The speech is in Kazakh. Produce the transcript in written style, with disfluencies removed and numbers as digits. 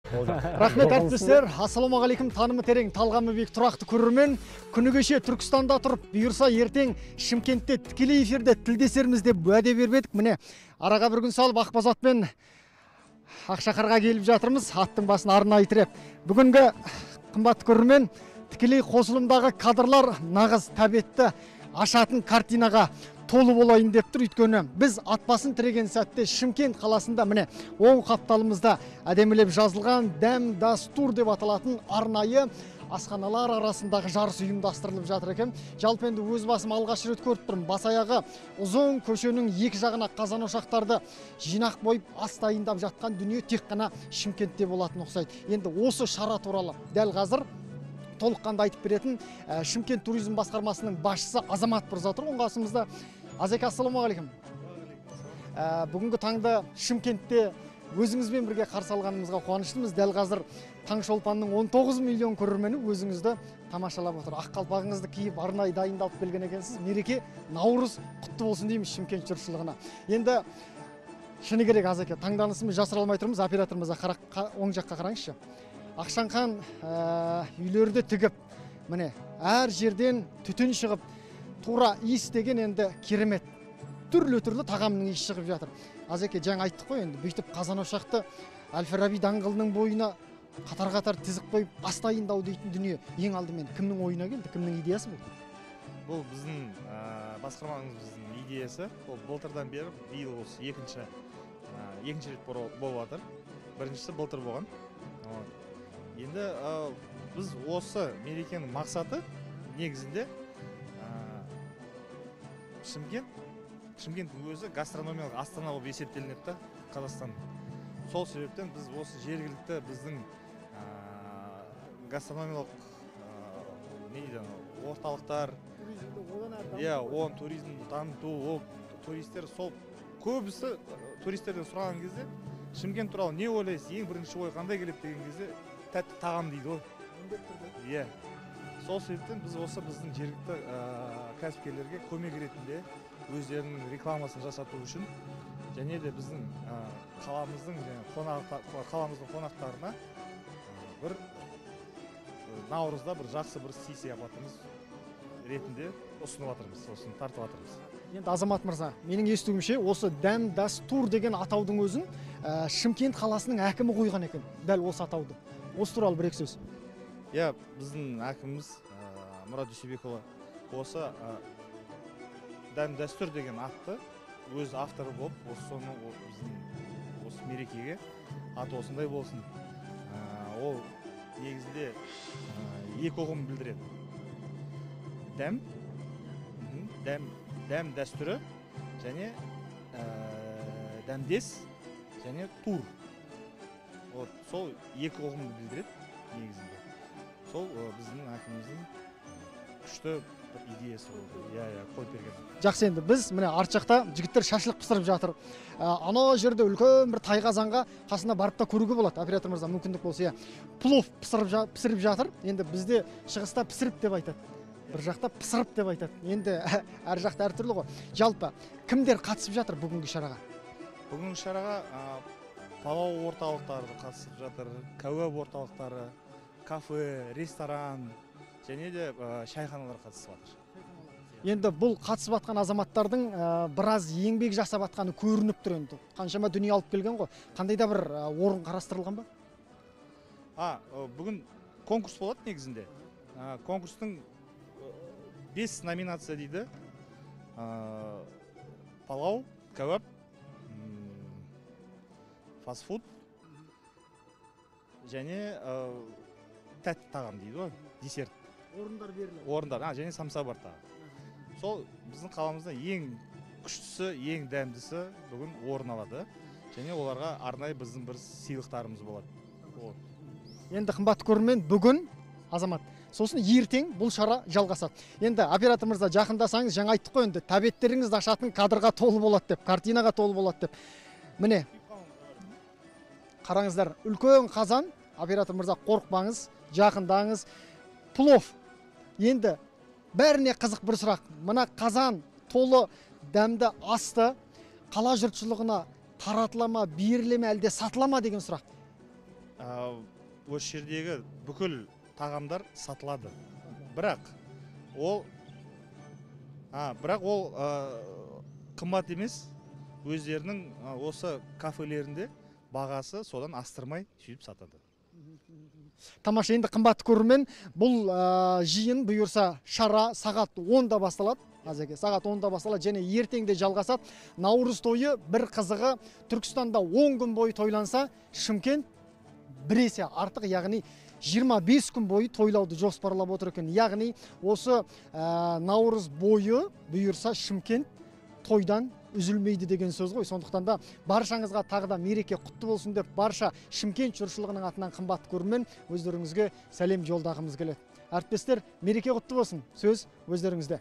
Рахмет әріптестер, ассалаумағалейкум, танымы терең, талғамы биік тұрақты көрермен. Күні кеше Түркістанда тұрып, бұйырса ертең Шымкентте тікелей эфирде тілдесерміз деп уәде бермедік. Міне, араға бір күн салып Ақбазатпен Ақшақарға келіп жатырмыз, аттың басын арнайы тіреп. Бүгінгі қымбатты көрермен, тікелей қосылымдағы кадрлар нағыз тәбетті ашатын картинаға толы болайын деп тұр. Өйткені біз атбасын тіреген сәтте Шымкент қаласында міне оң қапталымызда әдемілеп жазылған дәм дастур деп аталатын арнайы асханалар арасындағы жарыс ұйымдастырылып жатыр екен. Жалпы енді өз басым алғаш рет көріп тұрмын. Бас аяғы ұзын көшенің екі жағына қазан ошақтарды жинақ бойып ас дайындап жатқан дүние тек қана Шымкентте болатын ұқсайды. Енді осы шара туралы дәл қазір толыққанды айтып беретін Шымкент туризм басқармасының басшысы Азамат Мырза тұр. Оң қасымызда. Азеке, ассалаумағалейкум. Бүгінгі таңда Шымкентте өзіңізбен бірге қарсы алғанымызға қуаныштымыз. Дәл қазір Таңшолпанның 19 миллион көрермені өзіңізді тамашалап отыр. Ақ қалпағыңызды киіп арнайы дайындалып келген екенсіз. Мереке Наурыз құтты болсын дейміз Шымкент жұртшылығына. Енді шыны керек Азеке, таңданысымыз жасыра алмай тұрмыз. Операторымызға оң жаққа қараңызшы. Ақшаңқан үйлерді тігіп, міне әр жерден түтін шығып, тура иіс деген енді керемет. Түрлі-түрлі тағамның иісі шығып жатыр. Азеке, жаңа айттық қой, енді бүйтіп қазан ошақты Әл-Фараби даңғылының бойына қатар-қатар тізіп қойып, ас дайындау дейтін дүние ең алдымен кімнің ойына келді, кімнің идеясы бұл? Бұл біздің басқармамыздың идеясы. Ол былтырдан бері, биыл осы екінші рет болып жатыр. Біріншісі былтыр болған. Енді біз осы мерекенің мақсаты негізінде Шымкент өзі гастрономиялық астана болып есептелінеді Қазақстан. Сол себептен біз осы жергілікті біздің гастрономиялық орталықтар, туризмді таныту, туристер, сол көбісі туристерден сұраған кезде Шымкент туралы не ойлайсыз, ең бірінші ой қандай келеді деген кезде тәтті тағам дейді ғой. Сол себептен біз осы біздің жергілікті кәсіпкерлерге көмек ретінде өздерінің рекламасын жасату үшін және де біздің қаламыздың қонақтарына бір наурызда бір жақсы бір сый сияпатымыз ретінде ұсынып жатырмыз, сосын тартып жатырмыз. Енді Азамат Мырза, менің естуімше осы дәм дастур деген атаудың өзін Шымкент қаласының әкімі қойған екен, дәл осы атауды. Осы туралы бір екі сөз. Біздің әкіміміз Мұрат Дүйсебекұлы осы дәм дәстүр деген атты өз авторы болып, осы мерекеге аты осындай болсын. Ол негізінде екі ұғым білдіреді. Дәм дәстүрі және дәмдес және тур. Сол екі ұғымды білдіреді негізінде. Сол біздің әкіміміздің күшті идеясы болды. Қойып берген. Жақсы, енді біз міне арт жақта жігіттер шашлық пісіріп жатыр. Ана жерде үлкен бір тайқазанға қасына барып та көруге болады. Оператор мырза, мүмкіндік болса, плов пісіріп жатыр. Енді бізде шығыста пісіріп деп айтады. Бір жақта пісіріп деп айтады. Енді әр жақта әртүрлі ғой. Жалпы кімдер қатысып жатыр бүгінгі шараға? Бүгінгі шараға палау орталықтары қатысып жатыр, кәуап орталықтары, кафе, ресторан және де шайханалар қатысып жатыр. Енді бұл қатысып жатқан азаматтардың біраз еңбек жасап жатқаны көрініп тұр енді. Қаншама дүние алып келген ғой. Қандай да бір орын қарастырылған ба? Бүгін конкурс болады негізінде. Конкурстың 5 номинация дейді. Палау, кәуап, фастфуд және тәтті тағам дейді ғой, десерт. Орындар беріледі. Орындар, және самса бар тағы. Сол біздің қаламызда ең күштісі, ең дәмдісі бүгін орын алады. Және оларға арнайы біздің бір сыйлықтарымыз болады. Енді қымбатты көрермен, бүгін Азамат, сосын ертең бұл шара жалғасады. Енді оператор мырза, жақындасаңыз, жаңа айттық қой, енді тәбеттеріңізді ашатын кадрға толы болады деп, картинаға толы болады деп. Міне, қараңыздар, үлкен қазан, оператор мырза, қорықпаңыз, жақындаңыз, плов. Енді бәріне қызық бір сұрақ. Мына қазан толы дәмді асты қала жұртшылығына таратыла ма, беріле ме, әлде сатыла ма деген сұрақ. осы жердегі бүкіл тағамдар сатылады. Бірақ ол қымбат емес, өздерінің осы кафелерінде бағасы содан астырмай сөйтіп сатады. Тамаша, енді қымбатты көрермен, бұл жиын бұйырса шара сағат 10-да басталады. Азеке, сағат 10-да басталады және ертеңде жалғасады. Наурыз тойы бір қызығы, Түркістанда 10 күн бойы тойланса, Шымкент біресе артық, яғни 25 күн бойы тойлауды жоспарлап отыр екен. Яғни осы наурыз бойы бұйырса Шымкент тойдан үзілмейді деген сөз ғой. Сондықтан да баршаңызға тағы да мереке құтты болсын деп, барша Шымкент жұртшылығының атынан қымбатты көрермен өздеріңізге сәлем жолдағымыз келеді. Әріптестер, мереке құтты болсын. Сөз өздеріңізде.